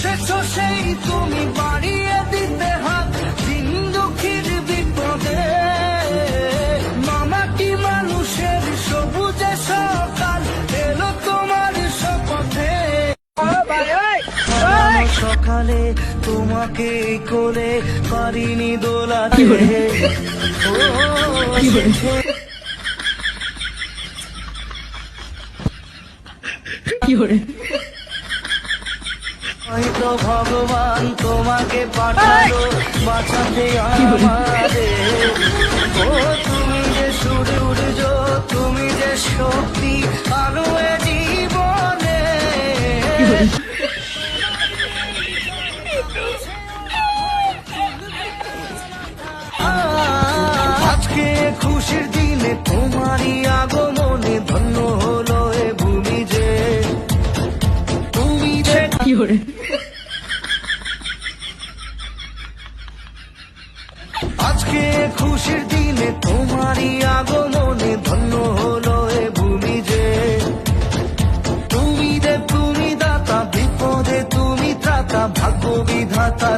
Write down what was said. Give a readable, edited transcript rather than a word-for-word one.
এসেছো সেই তুমি বাড়িয়ে দিতে হাত দিন দুঃখীর বিপদে। মামাটি মানুষের সবুজে সকাল এলো তোমার শপথে। সকালে তোমাকে কোলে পারিনি দোলাতে। হয়তো ভগবান তোমাকে পাঠালো বাঁচাতে আমাদের। ও তুমি যে সূর্য, তুমি যে শক্তি আলো এ জীবনে। আজকে খুশির দিনে তোমারই আগমনে ধন্য হলো এ ভূমি যে। তুমি যে আজকে খুশির দিনে তোমারই আগমনে ধন্য হলো এ ভূমি যে। তুমি দেব তুমি দাতা, বিপদে তুমি ত্রাতা, ভাগ্য বিধাতা।